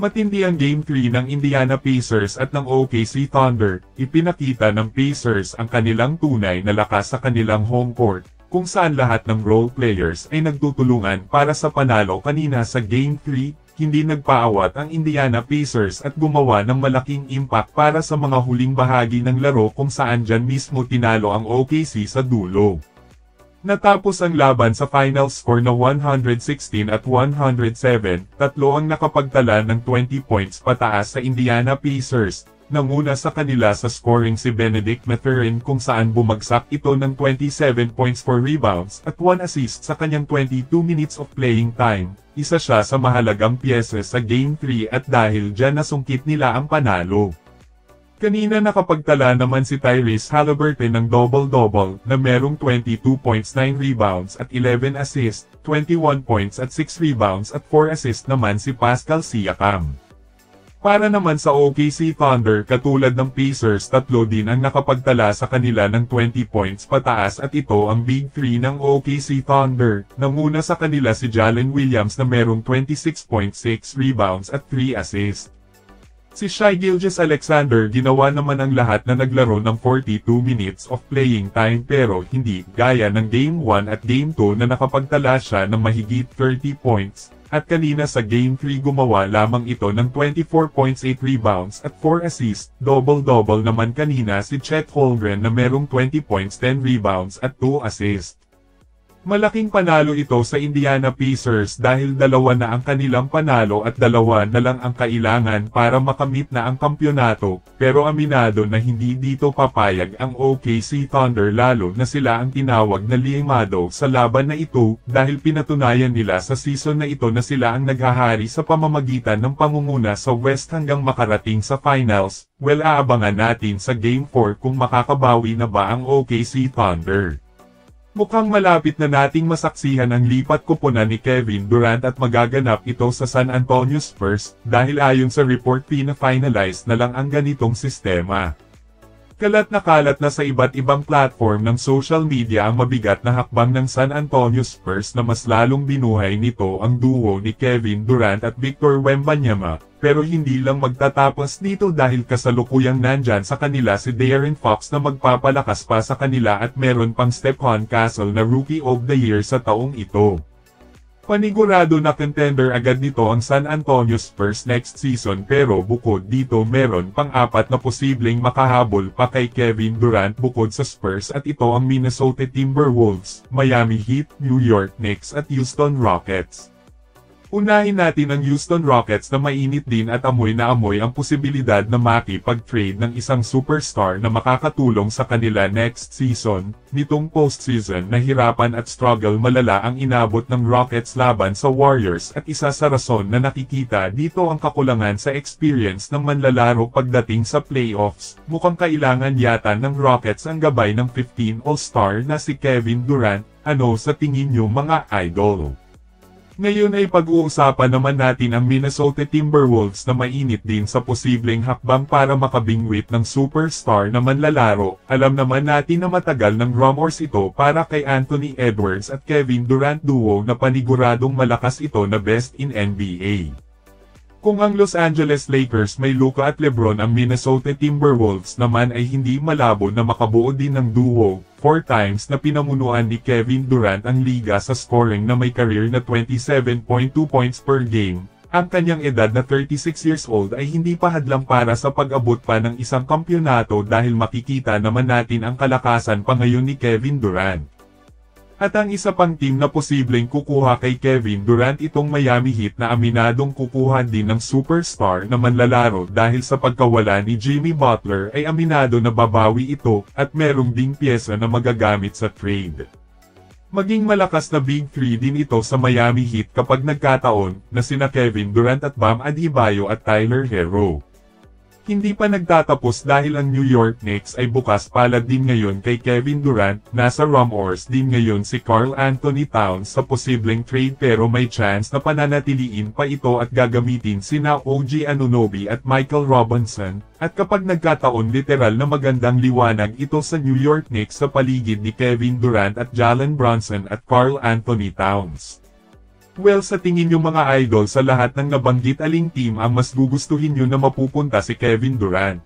Matindi ang Game 3 ng Indiana Pacers at ng OKC Thunder. Ipinakita ng Pacers ang kanilang tunay na lakas sa kanilang home court, kung saan lahat ng role players ay nagtutulungan para sa panalo kanina sa Game 3. Hindi nagpaawat ang Indiana Pacers at gumawa ng malaking impact para sa mga huling bahagi ng laro kung saan dyan mismo tinalo ang OKC sa dulo. Natapos ang laban sa final score na 116 at 107, tatlo ang nakapagtala ng 20 points pataas sa Indiana Pacers. Nanguna sa kanila sa scoring si Benedict Mathurin kung saan bumagsak ito ng 27 points, 4 rebounds at 1 assist sa kanyang 22 minutes of playing time. Isa siya sa mahalagang piyesa sa Game 3 at dahil dyan nasungkit nila ang panalo. Kanina nakapagtala naman si Tyrese Haliburton ng double-double na merong 22 points, 9 rebounds at 11 assists, 21 points at 6 rebounds at 4 assists naman si Pascal Siakam. Para naman sa OKC Thunder, katulad ng Pacers, tatlo din ang nakapagtala sa kanila ng 20 points pataas at ito ang Big 3 ng OKC Thunder. Nanguna sa kanila si Jalen Williams na merong 26.6 rebounds at 3 assists. Si Shai Gilgeous-Alexander ginawa naman ang lahat na naglaro ng 42 minutes of playing time pero hindi gaya ng Game 1 at Game 2 na nakapagtala siya ng mahigit 30 points, at kanina sa Game 3 gumawa lamang ito ng 24 points, 8 rebounds at 4 assists. Double-double naman kanina si Chet Holmgren na merong 20 points, 10 rebounds at 2 assists. Malaking panalo ito sa Indiana Pacers dahil dalawa na ang kanilang panalo at dalawa na lang ang kailangan para makamit na ang kampyonato, pero aminado na hindi dito papayag ang OKC Thunder lalo na sila ang tinawag na limado sa laban na ito dahil pinatunayan nila sa season na ito na sila ang naghahari sa pamamagitan ng pangunguna sa West hanggang makarating sa finals. Well, aabangan natin sa Game 4 kung makakabawi na ba ang OKC Thunder. Mukhang malapit na nating masaksihan ang lipat kuponan ni Kevin Durant at magaganap ito sa San Antonio Spurs dahil ayon sa report pina-finalize na lang ang ganitong sistema. Kalat na sa iba't ibang platform ng social media ang mabigat na hakbang ng San Antonio Spurs na mas lalong binuhay nito ang duo ni Kevin Durant at Victor Wembanyama, pero hindi lang magtatapos dito dahil kasalukuyang nandyan sa kanila si De'Aaron Fox na magpapalakas pa sa kanila at meron pang Stephon Castle na Rookie of the Year sa taong ito. Panigurado na contender agad nito ang San Antonio Spurs next season pero bukod dito meron pang 4 na posibleng makahabol pa kay Kevin Durant bukod sa Spurs at ito ang Minnesota Timberwolves, Miami Heat, New York Knicks at Houston Rockets. Unahin natin ang Houston Rockets na mainit din at amoy na amoy ang posibilidad na makipag-trade ng isang superstar na makakatulong sa kanila next season. Nitong postseason nahirapan at struggle malala ang inabot ng Rockets laban sa Warriors at isa sa rason na nakikita dito ang kakulangan sa experience ng manlalaro pagdating sa playoffs. Mukhang kailangan yata ng Rockets ang gabay ng 15 All-Star na si Kevin Durant. Ano sa tingin nyo mga idol? Ngayon ay pag-uusapan naman natin ang Minnesota Timberwolves na mainit din sa posibleng hakbang para makabingwit ng superstar na manlalaro. Alam naman natin na matagal ng rumors ito para kay Anthony Edwards at Kevin Durant duo na paniguradong malakas ito na best in NBA. Kung ang Los Angeles Lakers may Luka at LeBron, ang Minnesota Timberwolves naman ay hindi malabo na makabuo din ng duo. 4 times na pinamunuan ni Kevin Durant ang liga sa scoring na may career na 27.2 points per game. Ang kanyang edad na 36 years old ay hindi pa hadlang para sa pag-abot pa ng isang kampyonato dahil makikita naman natin ang kalakasan pa ngayon ni Kevin Durant. At ang isa pang team na posibleng kukuha kay Kevin Durant itong Miami Heat na aminadong kukuha din ng superstar na manlalaro dahil sa pagkawala ni Jimmy Butler ay aminado na babawi ito at merong ding pyesa na magagamit sa trade. Maging malakas na Big 3 din ito sa Miami Heat kapag nagkataon na sina Kevin Durant at Bam Adebayo at Tyler Herro. Hindi pa nagtatapos dahil ang New York Knicks ay bukas palad din ngayon kay Kevin Durant. Nasa rumors din ngayon si Karl Anthony Towns sa posibleng trade pero may chance na pananatiliin pa ito at gagamitin sina OG Anunoby at Michael Robinson. At kapag nagkataon literal na magandang liwanag ito sa New York Knicks sa paligid ni Kevin Durant at Jalen Brunson at Karl Anthony Towns. Well, sa tingin nyo mga idol, sa lahat ng nabanggit, aling team ang mas gugustuhin nyo na mapupunta si Kevin Durant?